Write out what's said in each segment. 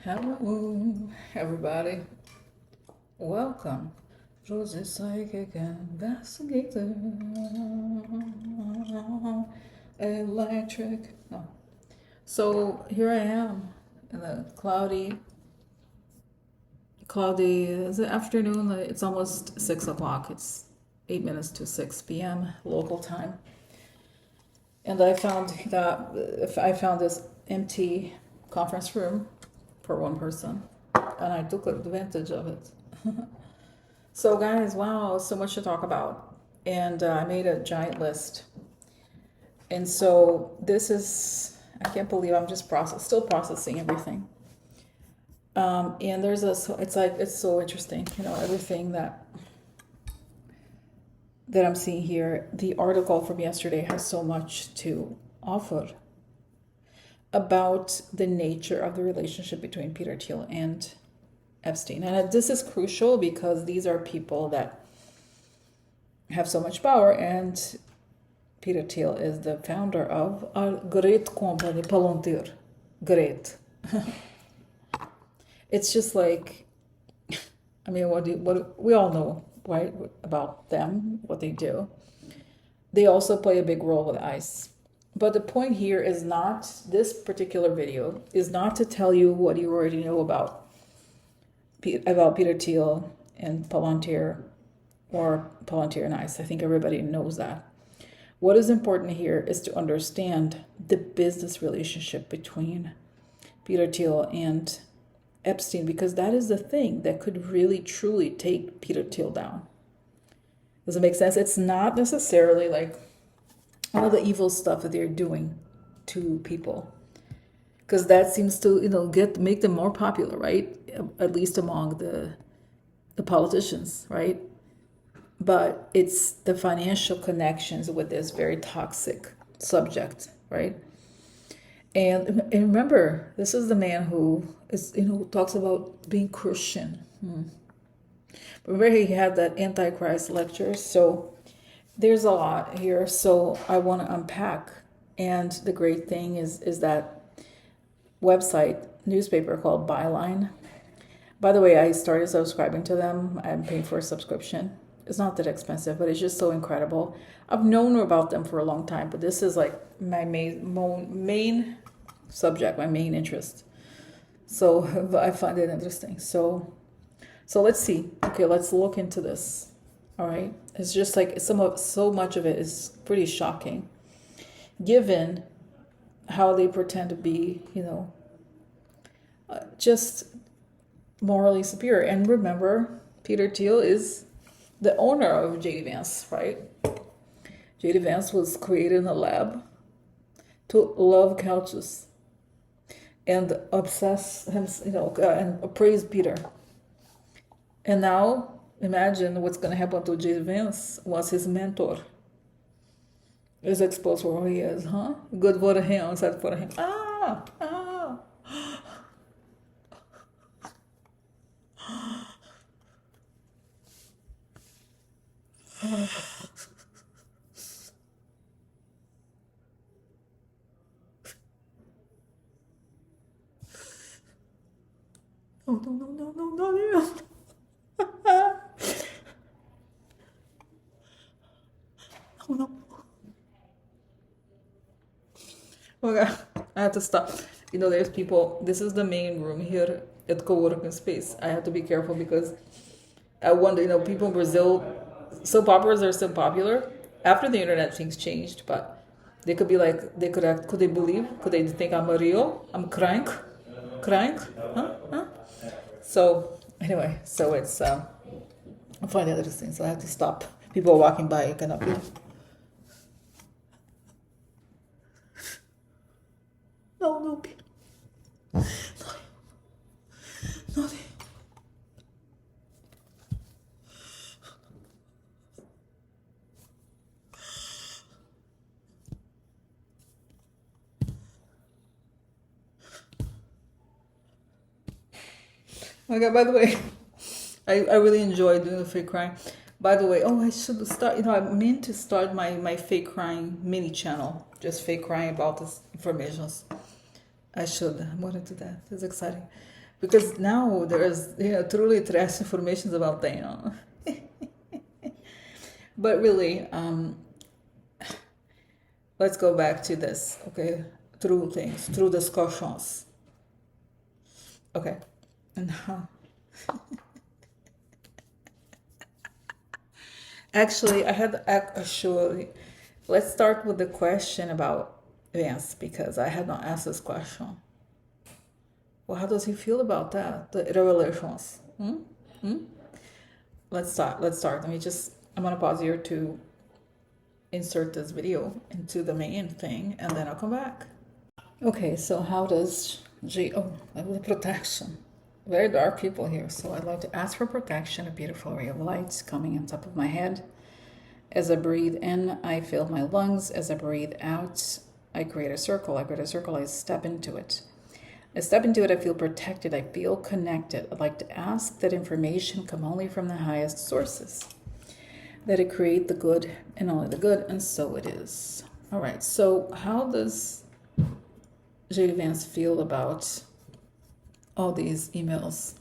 Hello, everybody. Welcome. Rose Psychic Investigator. Electric. Oh. So here I am in the cloudy, is it afternoon? It's almost 6 o'clock. It's 8 minutes to 6 p.m. local time. And I found this empty conference room for one person, and I took advantage of it. So guys, wow, so much to talk about. And I made a giant list. And so this is, I can't believe I'm just still processing everything. And it's so interesting, everything that I'm seeing here. The article from yesterday has so much to offer about the nature of the relationship between Peter Thiel and Epstein. And this is crucial because these are people that have so much power, and Peter Thiel is the founder of a great company, Palantir. Great. It's just like, I mean, what we all know, right, about them, what they do. They also play a big role with ICE. But the point here is not, this particular video is not to tell you what you already know about Peter Thiel and Palantir, or Palantir and ICE. I think everybody knows that. What is important here is to understand the business relationship between Peter Thiel and Epstein, because that is the thing that could really truly take Peter Thiel down. Does it make sense? It's not necessarily like all the evil stuff that they're doing to people, because that seems to make them more popular, right? At least among the politicians, right? But it's the financial connections with this very toxic subject, right? And remember, this is the man who is talks about being Christian. Remember, he had that Antichrist lecture. So there's a lot here. So I want to unpack. And the great thing is that newspaper called Byline. By the way, I started subscribing to them. I'm paying for a subscription. It's not that expensive, but it's just so incredible. I've known about them for a long time, but this is like my main subject, my main interest. So I find it interesting. So let's see. Okay, let's look into this. All right. It's just like so much of it is pretty shocking, given how they pretend to be, just morally superior. And remember, Peter Thiel is the owner of JD Vance, right? JD Vance was created in a lab to love couches and obsess him, and praise Peter. And now imagine what's going to happen to JD Vance once his mentor is exposed for who he is, huh? Good for him, sad for him. Oh, no. Oh, no. Okay, I have to stop. There's people, this is the main room here at co-working space. I have to be careful because I wonder, people in Brazil, soap operas are so popular. After the internet, things changed, but they could be like, could they believe? Could they think I'm real? I'm crank? Huh? So anyway, so it's, I find it interesting, so I have to stop. People are walking by, I cannot be. No, Peter. No. Okay, by the way, I really enjoy doing the fake crying. By the way, I should start, I meant to start my fake crying mini channel, just fake crying about this information. I'm going to do that. It's exciting. because now there's truly trash information about that. But really, let's go back to this, okay? Through things, through discussions. Okay, and now, actually, I had actually, let's start with the question about Vance, because I had not asked this question. Well, how does he feel about that, the revelations? Let's start. I'm gonna pause here to insert this video into the main thing, and then I'll come back. Okay, so how does that was protection. Very dark people here, so I'd like to ask for protection, a beautiful ray of light coming on top of my head. As I breathe in, I fill my lungs. As I breathe out, I create a circle. I step into it. I feel protected, I feel connected. I'd like to ask that information come only from the highest sources, that it create the good and only the good, and so it is. All right, so how does J.D. Vance feel about all these emails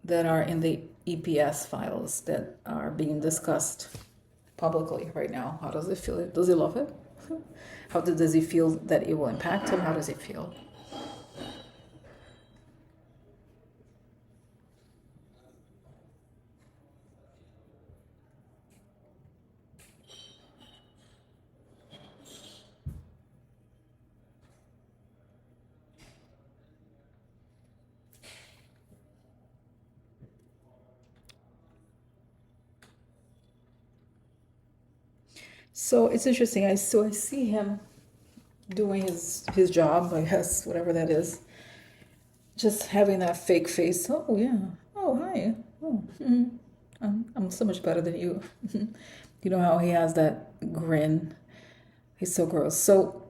that are in the EPS files that are being discussed publicly right now? How does he feel? Does he love it? How does he feel that it will impact him? How does he feel? So it's interesting. I see him doing his job, I guess, whatever that is. Just having that fake face. Oh yeah. Oh hi. Oh, I'm so much better than you. You know how he has that grin. He's so gross. So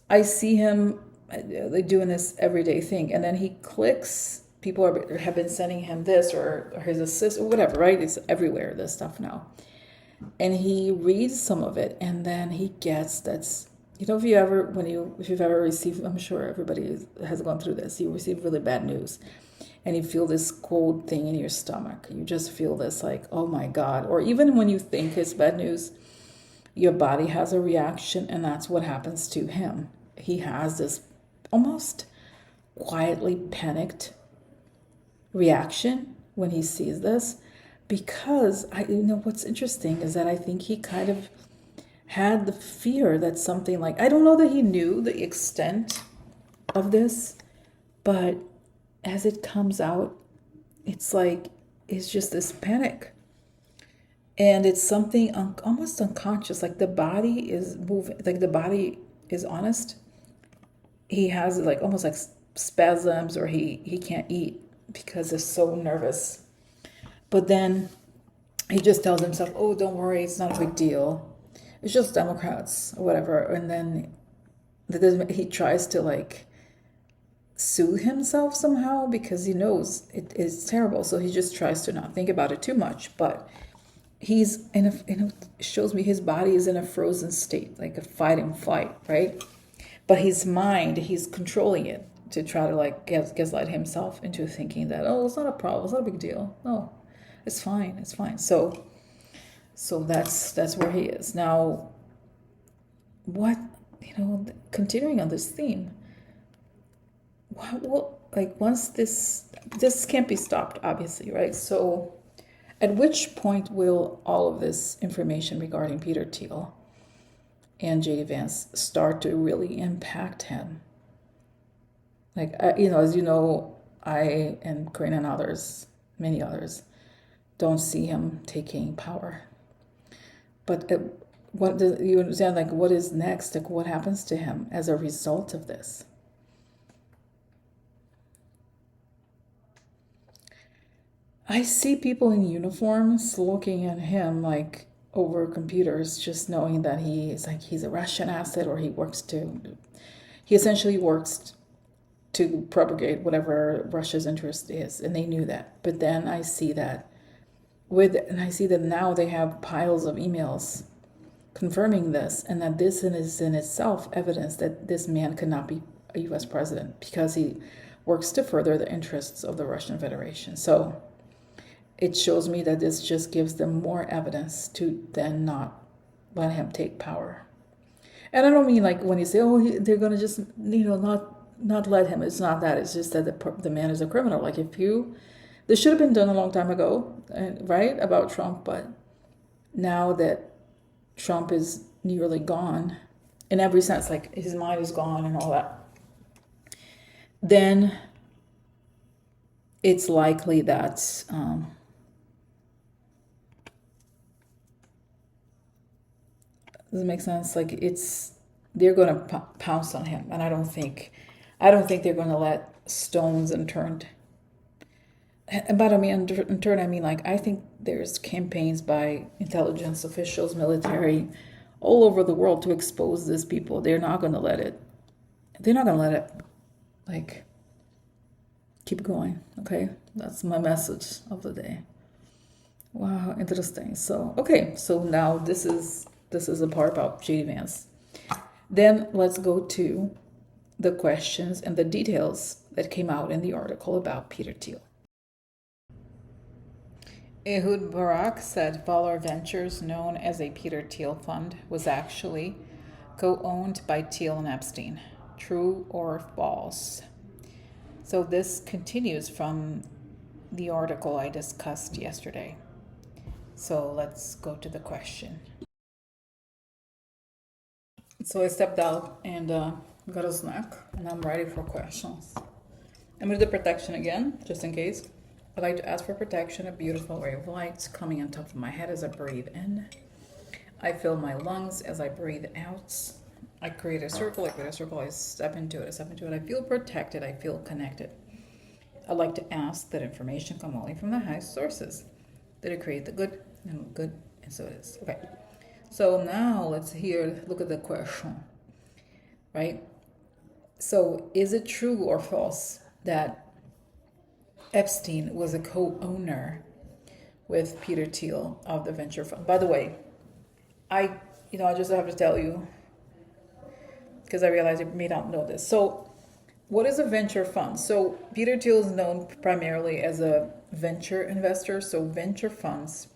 I see him like doing this everyday thing, and then he clicks. People have been sending him this or his assistant, whatever, right? It's everywhere, this stuff now. And he reads some of it, and then he gets that's if you've ever received, I'm sure everybody has gone through this, you receive really bad news and you feel this cold thing in your stomach. You just feel this like, oh my God. Or even when you think it's bad news, your body has a reaction, and that's what happens to him. He has this almost quietly panicked reaction when he sees this, because what's interesting is that I think he kind of had the fear that something like, I don't know that he knew the extent of this, but as it comes out, it's like, it's just this panic. And it's something almost unconscious, like the body is moving, like the body is honest. He has like almost like spasms, or he can't eat because he's so nervous. But then he just tells himself, oh, don't worry, it's not a big deal. It's just Democrats or whatever. And then he tries to like soothe himself somehow, because he knows it is terrible. So he just tries to not think about it too much. But he's it shows me his body is in a frozen state, like a fight and flight, right? But his mind, he's controlling it to try to like gaslight himself into thinking that, oh, it's not a problem, it's not a big deal. No, it's fine, it's fine. So that's where he is now. What, continuing on this theme, like once this can't be stopped, obviously, right? So at which point will all of this information regarding Peter Thiel and J.D. Vance start to really impact him? Like, as you know, I and Corinne and others, many others, don't see him taking power. But what do you understand? Like, what is next? Like, what happens to him as a result of this? I see people in uniforms looking at him like over computers, just knowing that he's a Russian asset, or he essentially works to propagate whatever Russia's interest is, and they knew that. But then I see that now they have piles of emails confirming this, and that this is in itself evidence that this man cannot be a U.S. president, because works to further the interests of the Russian Federation. So it shows me that this just gives them more evidence to then not let him take power. And I don't mean like when you say, oh, they're going to just, not let him. It's not that. It's just that the man is a criminal. Like this should have been done a long time ago, right, about Trump. But now that Trump is nearly gone, in every sense, like his mind is gone and all that, then it's likely that does it make sense? Like they're going to pounce on him, and I don't think they're going to let stones unturned. But I mean, unturned, I mean, like, I think there's campaigns by intelligence officials, military, all over the world to expose these people. They're not going to let it. They're not going to let it, like, keep going. Okay, that's my message of the day. Wow, interesting. So, okay, so now this is a part about J.D. Vance. Then let's go to the questions and the details that came out in the article about Peter Thiel. Ehud Barak said Valar Ventures, known as a Peter Thiel fund, was actually co-owned by Thiel and Epstein. True or false? So this continues from the article I discussed yesterday. So let's go to the question. So I stepped out and got a snack, and I'm ready for questions. I'm going to do the protection again, just in case. I'd like to ask for protection, a beautiful ray of light coming on top of my head as I breathe in. I fill my lungs as I breathe out. I create a circle, I step into it, I feel protected, I feel connected. I'd like to ask that information come only from the highest sources, that it create the good, and good, and so it is. Okay, so now let's look at the question, right? So is it true or false that Epstein was a co-owner with Peter Thiel of the venture fund? By the way, I just have to tell you, because I realize you may not know this. So what is a venture fund? So Peter Thiel is known primarily as a venture investor. So venture funds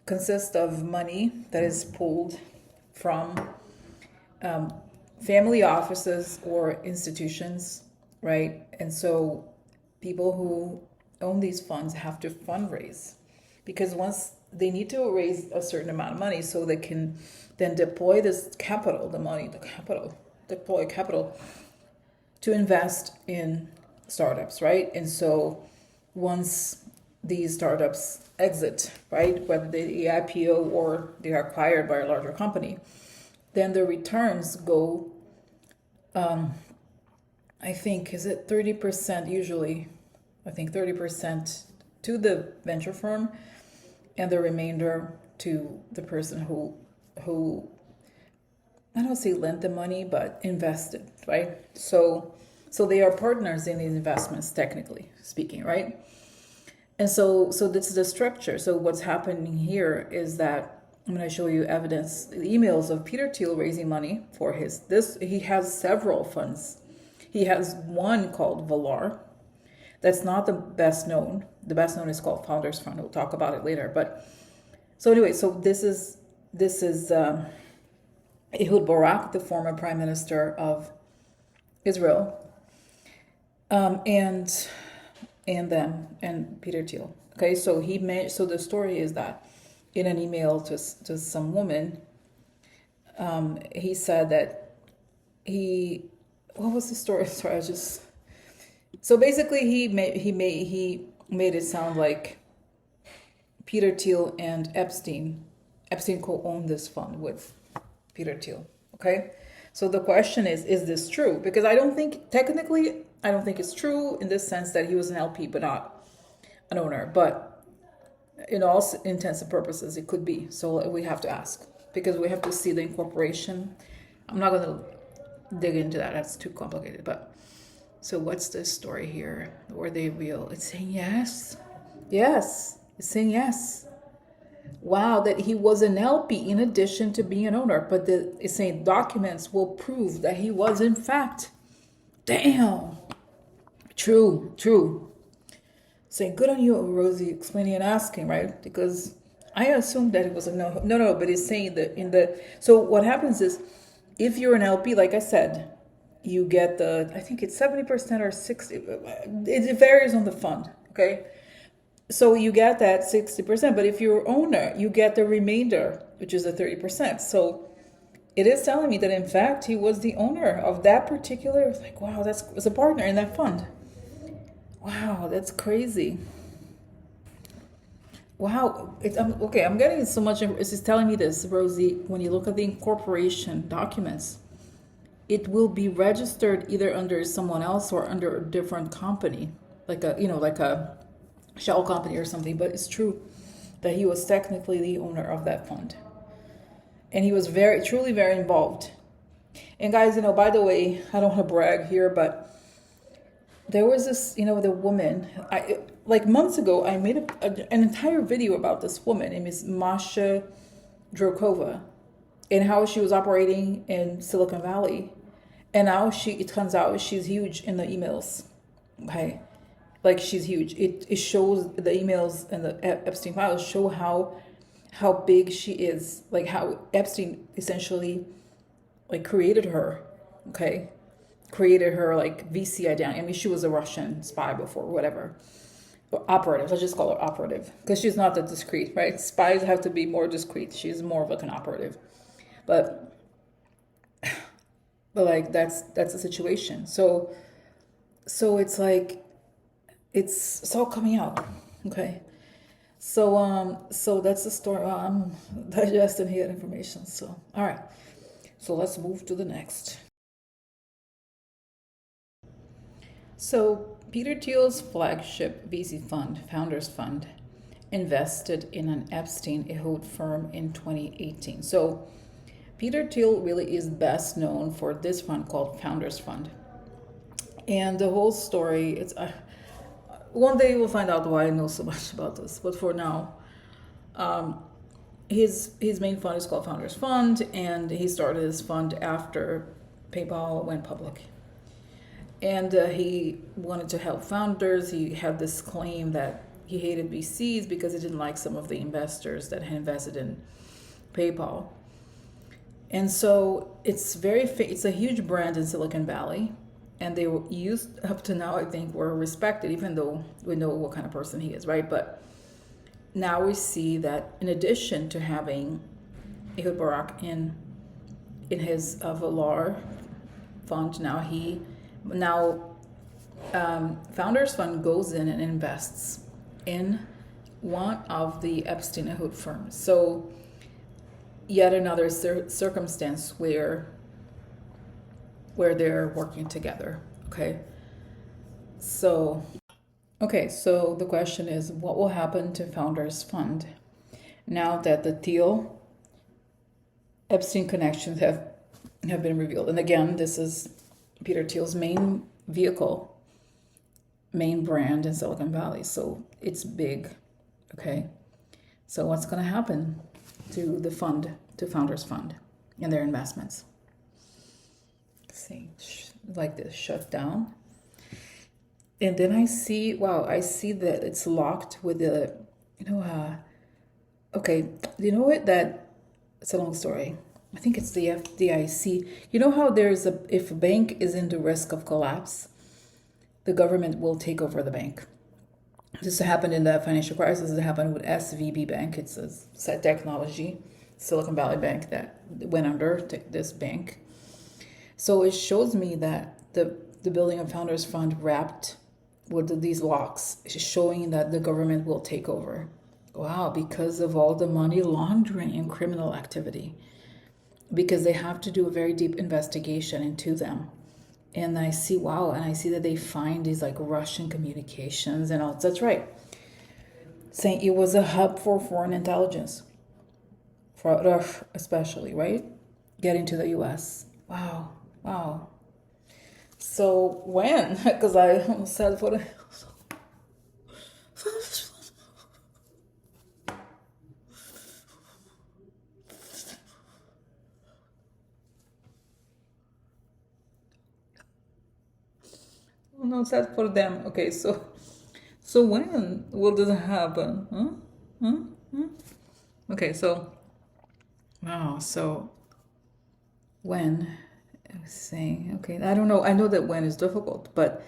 consist of money that is pulled from family offices or institutions, right? And so people who own these funds have to fundraise, because once they need to raise a certain amount of money so they can then deploy this capital, deploy capital to invest in startups, right? And so once these startups exit, right, whether they IPO or they are acquired by a larger company, then the returns go, I think, is it 30% usually? I think 30% to the venture firm, and the remainder to the person who I don't say lent the money, but invested, right? So they are partners in these investments, technically speaking, right? And so this is the structure. So what's happening here is that I'm going to show you evidence, emails of Peter Thiel raising money for he has several funds. He has one called Valar. That's not the best known. The best known is called Founders Fund. We'll talk about it later. But so anyway, so this is Ehud Barak, the former prime minister of Israel, and Peter Thiel. Okay, so so the story is that in an email to some woman, he said that what was the story? Sorry, so basically he made it sound like Peter Thiel and Epstein co-owned this fund with Peter Thiel. Okay, so the question is this true? Because I don't think it's true in this sense that he was an LP but not an owner. But in all intents and purposes, it could be. So we have to ask, because we have to see the incorporation. I'm not going to dig into that. That's too complicated. But so what's this story here where they reveal? It's saying yes. Yes. It's saying yes. Wow, that he was an LP in addition to being an owner. But it's saying documents will prove that he was in fact. Damn. True, true. Saying good on you, Rosie, explaining and asking, right? Because I assumed that it was a no, no, no. But it's saying that in the so what happens is, if you're an LP, like I said, you get the I think it's 70% or 60. It varies on the fund. Okay, so you get that 60%. But if you're owner, you get the remainder, which is the 30%. So it is telling me that in fact he was the owner of that particular. Like wow, that's was a partner in that fund. Wow, that's crazy. Wow, okay. I'm getting so much. This is telling me this, Rosie. When you look at the incorporation documents, it will be registered either under someone else or under a different company, like a like a shell company or something. But it's true that he was technically the owner of that fund, and he was very, truly, very involved. And guys, by the way, I don't want to brag here, but there was this, the woman. I like months ago. I made an entire video about this woman named Miss Masha Drokova, and how she was operating in Silicon Valley, and now it turns out she's huge in the emails. Okay, like she's huge. It shows the emails and the Epstein files show how big she is. Like how Epstein essentially like created her. Okay, created her like VC identity. I mean, she was a Russian spy before, whatever. Or operative. Let's just call her operative because she's not that discreet, right? Spies have to be more discreet. She's more of like an operative, but like that's the situation. So it's like it's all coming out. Okay. So that's the story. I'm digesting here information. So all right. So let's move to the next. So Peter Thiel's flagship VC fund, Founders Fund, invested in an Epstein-Thiel firm in 2018. So Peter Thiel really is best known for this fund called Founders Fund. And the whole story, it's one day we'll find out why I know so much about this. But for now, his main fund is called Founders Fund, and he started his fund after PayPal went public. And he wanted to help founders. He had this claim that he hated VCs because he didn't like some of the investors that had invested in PayPal. And so it's a huge brand in Silicon Valley, and they were used up to now. I think were respected, even though we know what kind of person he is, right? But now we see that in addition to having Ehud Barak in his Valar fund, Founders Fund goes in and invests in one of the Epstein-Ehud firms. So yet another circumstance where they're working together. Okay. So the question is, what will happen to Founders Fund now that the Thiel Epstein connections have been revealed? And again, this is Peter Thiel's main vehicle, main brand in Silicon Valley. So it's big. Okay. So what's going to happen to the fund, to Founders Fund and their investments? See, like this, shut down. And then I see that it's locked with the, okay, you know what, it's a long story. I think it's the FDIC. You know how if a bank is in the risk of collapse, the government will take over the bank. This happened in the financial crisis. It happened with SVB Bank. It's a technology, Silicon Valley Bank that went under this bank. So it shows me that the building of Founders Fund wrapped with these locks, showing that the government will take over. Wow, because of all the money laundering and criminal activity. Because they have to do a very deep investigation into them. And I see that they find these like Russian communications and all. That's right. Saying it was a hub for foreign intelligence. For especially, right? Getting to the US. Wow. So when? Because I almost said for the no, sad for them. Okay, so when will this happen? Huh? Huh? Huh? Okay, so wow, so when I was saying, okay, I don't know. I know that when is difficult, but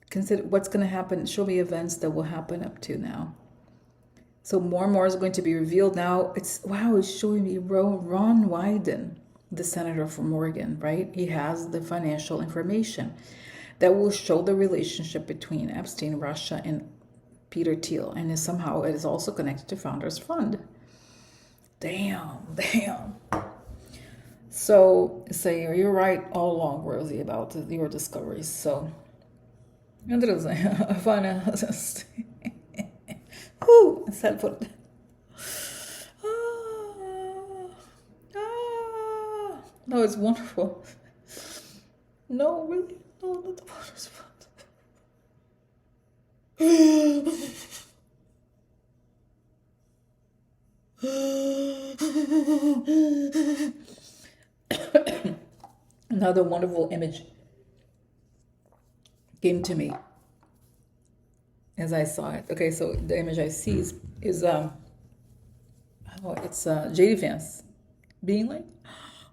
consider what's going to happen. Show me events that will happen up to now. So more and more is going to be revealed now. It's wow, it's showing me Ron Wyden, the senator from Oregon, right? He has the financial information that will show the relationship between Epstein, Russia, and Peter Thiel, and somehow it is also connected to Founders Fund. Damn. So you're right all along, Rosie, about your discoveries. So, interesting. Finance. Whoo, sad for it. No, it's wonderful. No, really, no, not the Founders Fund. Another wonderful image came to me as I saw it. Okay, so the image I see is it's JD Vance being like,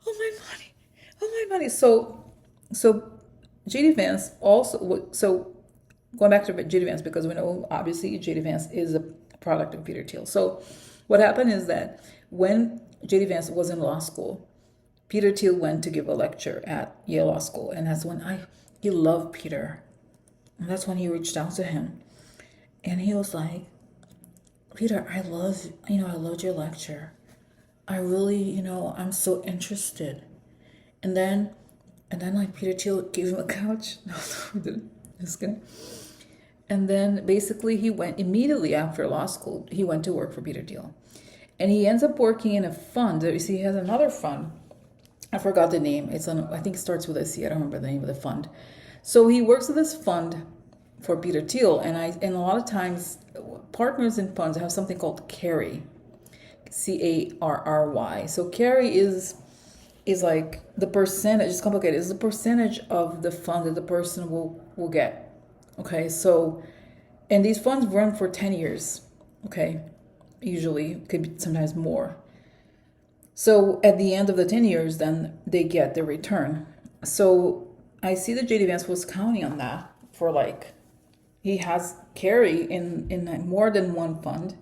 oh my money. So JD Vance also, so going back to JD Vance, because we know obviously JD Vance is a product of Peter Thiel. So what happened is that when JD Vance was in law school, Peter Thiel went to give a lecture at Yale Law School, and that's when he loved Peter. And that's when he reached out to him. And he was like, Peter, I loved your lecture. I really, I'm so interested. And then like Peter Thiel gave him a couch. No, he didn't. Just kidding. And then basically he went immediately after law school, he went to work for Peter Thiel. And he ends up working in a fund. You see, he has another fund. I forgot the name. I think it starts with a C. I don't remember the name of the fund. So he works with this fund for Peter Thiel, and a lot of times partners in funds have something called carry, CARRY. So carry is like the percentage. It's complicated. It's the percentage of the fund that the person will get. Okay, so and these funds run for 10 years. Okay, usually could be sometimes more. So at the end of the 10 years, then they get the return. So I see that JD Vance was counting on that for he has carry in more than one fund,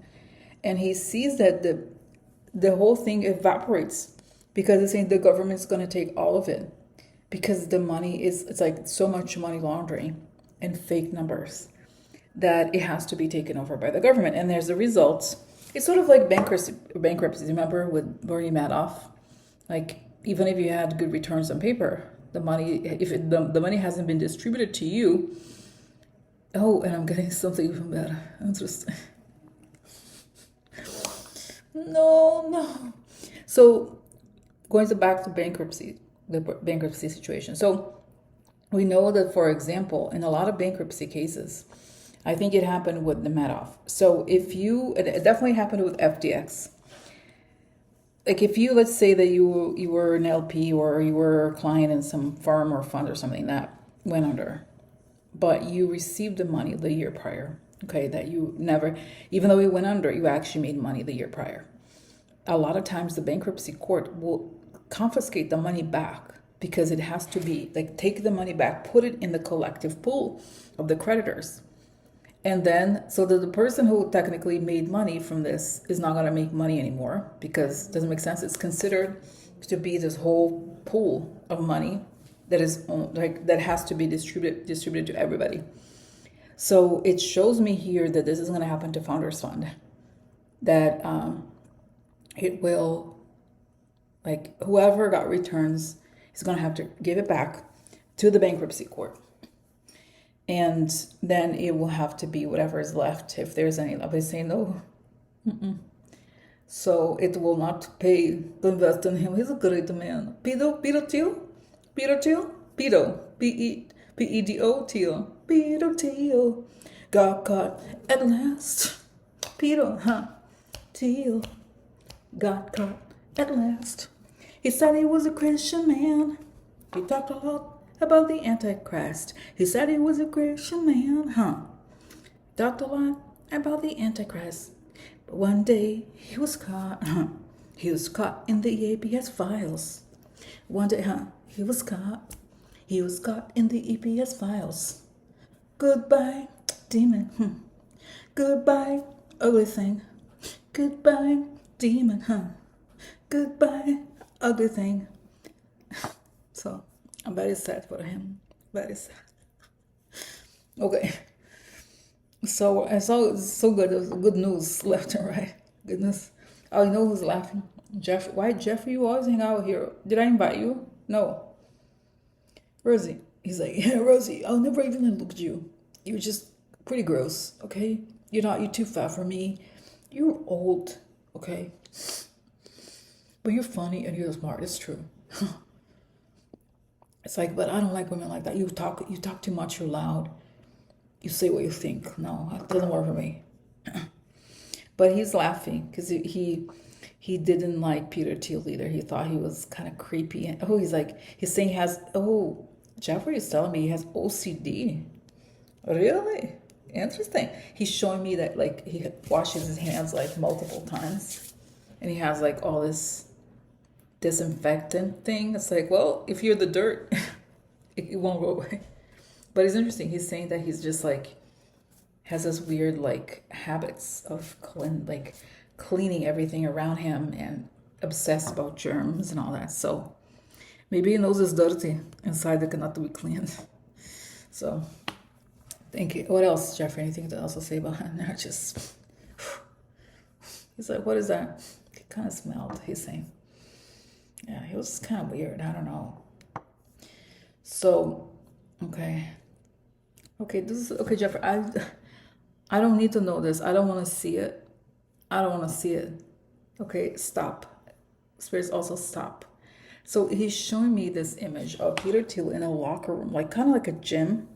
and he sees that the whole thing evaporates because it's saying the government's going to take all of it because the money it's like so much money laundering and fake numbers that it has to be taken over by the government. And there's the results. It's sort of like bankruptcy. Remember with Bernie Madoff? Like even if you had good returns on paper, the money the money hasn't been distributed to you. Oh, and I'm getting something from that. Interesting. No. So going back to the bankruptcy situation. So we know that, for example, in a lot of bankruptcy cases, I think it happened with the Madoff. So it definitely happened with FTX. Like if you, let's say that you were an LP or you were a client in some firm or fund or something that went under, but you received the money the year prior, okay, that you never, even though it went under, you actually made money the year prior. A lot of times the bankruptcy court will confiscate the money back because it has to be take the money back, put it in the collective pool of the creditors. And then, so that the person who technically made money from this is not going to make money anymore because it doesn't make sense. It's considered to be this whole pool of money that is that has to be distributed to everybody. So it shows me here that this is going to happen to Founders Fund. That it will, whoever got returns is going to have to give it back to the bankruptcy court. And then it will have to be whatever is left, if there's any left. They say no. So it will not pay to invest in him. He's a great man. Pedo Thiel? Pedo. P-E-D-O Thiel. Pedo Thiel. Got caught at last. Pedo, Thiel. Got caught at last. He said he was a Christian man. He talked a lot about the Antichrist. He said he was a Christian man, huh? Talked a lot about the Antichrist. But one day he was caught, he was caught in the APS files. One day, he was caught. He was caught in the EPS files. Goodbye, demon. Goodbye, ugly thing. Goodbye, demon, Goodbye, ugly thing. So, I'm very sad for him. Very sad. Okay. So, I saw it's so good. It was good news left and right. Good news. Oh, you know who's laughing? Jeff. Why, Jeffrey, you always hang out here? Did I invite you? No. Rosie. He's like, yeah, Rosie, I'll never even look at you. You're just pretty gross, okay? You're too fat for me. You're old, okay? But you're funny and you're smart. It's true. It's like, but I don't like women like that. You talk too much. You're loud. You say what you think. No, it doesn't work for me. But he's laughing because he didn't like Peter Thiel either. He thought he was kind of creepy. And he's saying he has, Jeffrey is telling me he has OCD. Really? Interesting. He's showing me that like he washes his hands like multiple times. And he has like all this disinfectant thing. It's like, well, if you're the dirt, it won't go away. But it's interesting. He's saying that he's just like has this weird like habits of cleaning everything around him and obsessed about germs and all that. So maybe he knows it's dirty inside that cannot be cleaned. So thank you. What else, Jeffrey? Anything else to say about him? Not just. He's like, what is that? He kind of smelled. He's saying. Yeah, he was kind of weird. I don't know. So, okay. Okay, Jeffrey. I don't need to know this. I don't want to see it. I don't want to see it. Okay, stop. Spirits also stop. So he's showing me this image of Peter Thiel in a locker room, like kind of like a gym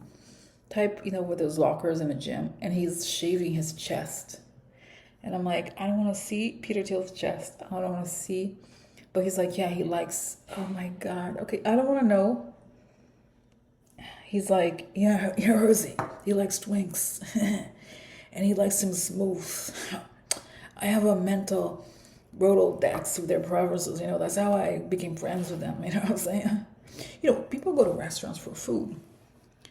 type, with those lockers in a gym, and he's shaving his chest. And I'm like, I don't want to see Peter Thiel's chest. I don't want to see. But he's like, yeah, he likes, oh my God. Okay, I don't want to know. He's like, yeah, Rosie, he likes twinks. And he likes them smooth. I have a mental Rolodex of their preferences. That's how I became friends with them. You know what I'm saying? People go to restaurants for food.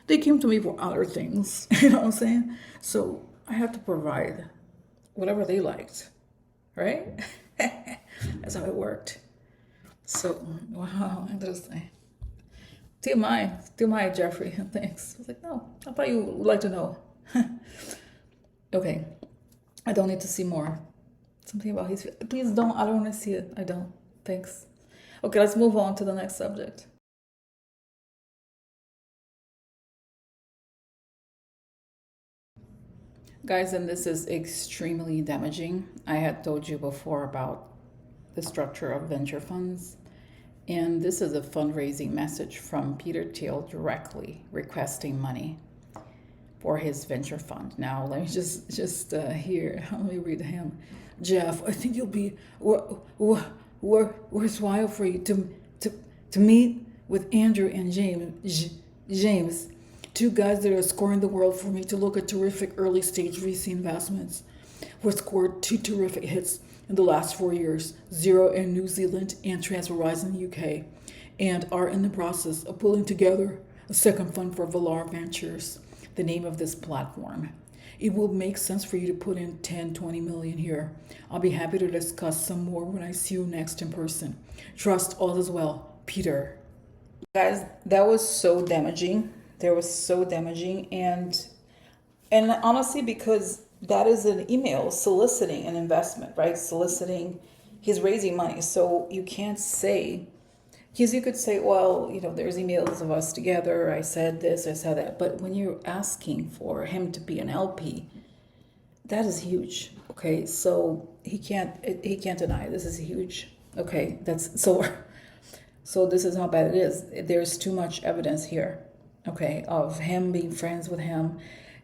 They came to me for other things. You know what I'm saying? So I have to provide whatever they liked. Right? That's how it worked. So, wow, interesting. TMI, Jeffrey. Thanks. I was like, no, I thought you would like to know. Okay. I don't need to see more. Something about his... Please don't. I don't want to see it. I don't. Thanks. Okay, let's move on to the next subject. Guys, and this is extremely damaging. I had told you before about the structure of venture funds. And this is a fundraising message from Peter Thiel directly requesting money for his venture fund. Now, let me just here, let me read him. Jeff, I think you'll be worthwhile for you to meet with Andrew and James, two guys that are scoring the world for me to look at terrific early stage VC investments. We've scored 2 terrific hits in the last 4 years, 0 in New Zealand and TransferWise in the UK, and are in the process of pulling together a second fund for Valar Ventures, the name of this platform. It will make sense for you to put in 10-20 million here. I'll be happy to discuss some more when I see you next in person. Trust all is well, Peter. Guys, that was so damaging. That was so damaging, and honestly, because that is an email soliciting an investment, right? He's raising money. So you can't say, because you could say, well, there's emails of us together. I said this, I said that. But when you're asking for him to be an LP, that is huge. Okay. So he can't deny it. This is huge. Okay. So this is how bad it is. There's too much evidence here. Okay. Of him being friends with him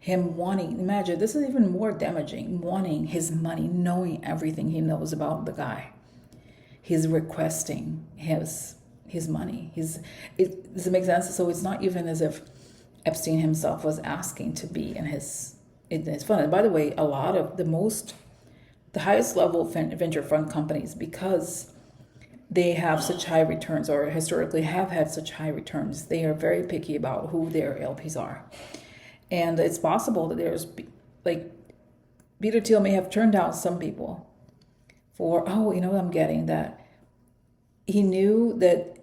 wanting, imagine, this is even more damaging, wanting his money, knowing everything he knows about the guy. He's requesting his his money. Does it make sense? So it's not even as if Epstein himself was asking to be in his fund. And by the way, a lot of the highest level venture fund companies, because they have such high returns, or historically have had such high returns, they are very picky about who their LPs are. And it's possible that there's, like, Peter Thiel may have turned down some people for, oh, you know what I'm getting, that he knew that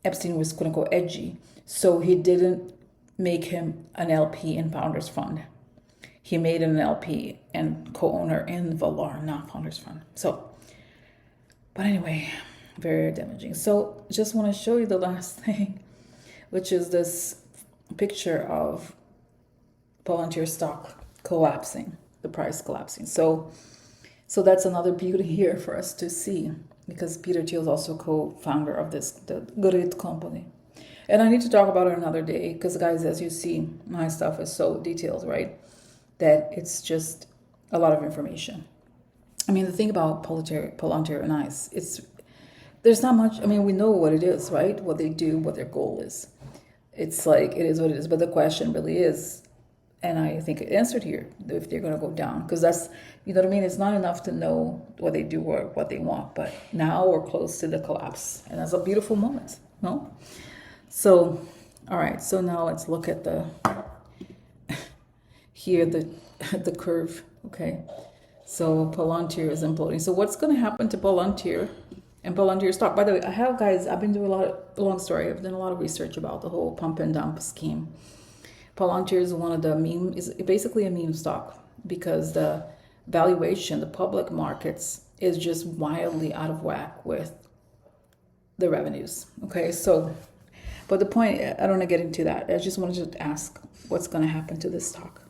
Epstein was quote unquote edgy, so he didn't make him an LP in Founders Fund. He made an LP and co-owner in Valar, not Founders Fund. So, but anyway, very damaging. So just want to show you the last thing, which is this picture of Palantir stock collapsing, the price collapsing. So that's another beauty here for us to see, because Peter Thiel is also co-founder of the great company. And I need to talk about it another day, because guys, as you see, my stuff is so detailed, right? That it's just a lot of information. I mean, the thing about Palantir and ICE, there's not much. I mean, we know what it is, right? What they do, what their goal is. It's like, it is what it is. But the question really is, and I think it answered here, if they're going to go down. Because that's, you know what I mean? It's not enough to know what they do or what they want. But now we're close to the collapse. And that's a beautiful moment, no? So, all right. So now let's look at here, the curve, okay? So Palantir is imploding. So what's going to happen to Palantir and Palantir stock? By the way, I've been doing long story. I've done a lot of research about the whole pump and dump scheme. Palantir is is basically a meme stock, because the valuation, the public markets, is just wildly out of whack with the revenues, okay? So, but the point, I don't want to get into that. I just wanted to ask what's going to happen to this stock.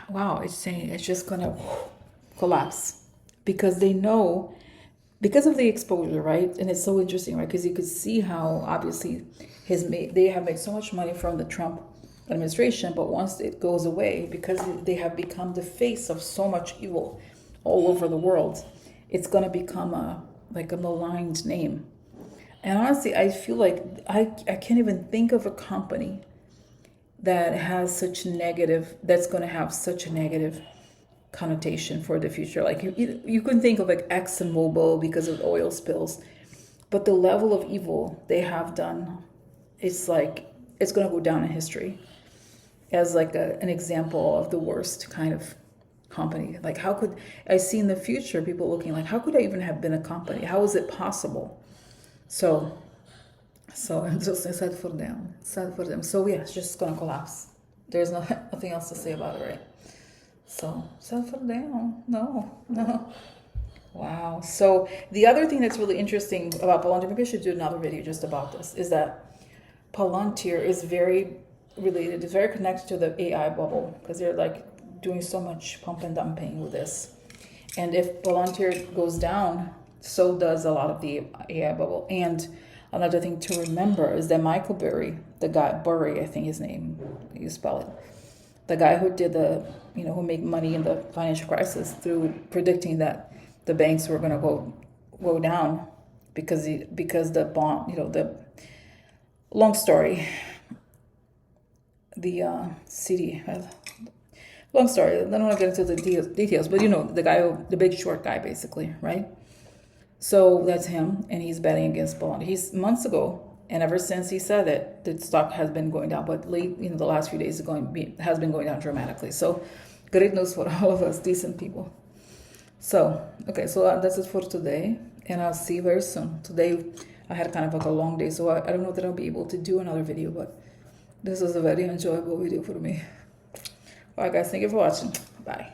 Wow, it's saying it's just going to collapse, because they know, because of the exposure, right? And it's so interesting, right? Because you could see how obviously they have made so much money from the Trump administration, but once it goes away, because they have become the face of so much evil all over the world, it's going to become a maligned name. And honestly, I feel like I can't even think of a company that has that's going to have such a negative connotation for the future. Like you can think of like ExxonMobil because of oil spills, but the level of evil they have done, it's like, it's going to go down in history as like an example of the worst kind of company. Like, how could I see in the future people looking like, how could I even have been a company? How is it possible? So it's just sad for them. So yeah, it's just gonna collapse. There's nothing else to say about it, right? So sad for them. No. Wow. So the other thing that's really interesting about Palantir, maybe I should do another video just about this, is that Palantir is very related, is very connected to the AI bubble, because they're like doing so much pump and dumping with this. And if Palantir goes down, so does a lot of the AI bubble. And another thing to remember is that Michael Burry, the guy, Burry, I think his name, you spell it, the guy who did who made money in the financial crisis through predicting that the banks were going to go down because the bond, the long story, the CD, long story, I don't want to get into the details, but the guy, the big short guy, basically, right? So that's him, and he's betting against Palantir. He's months ago, and ever since he said it, the stock has been going down, but the last few days has been going down dramatically. So great news for all of us decent people. So, okay, so that's it for today, and I'll see you very soon. Today, I had kind of like a long day, so I don't know that I'll be able to do another video, but this is a very enjoyable video for me. All right, guys, thank you for watching. Bye.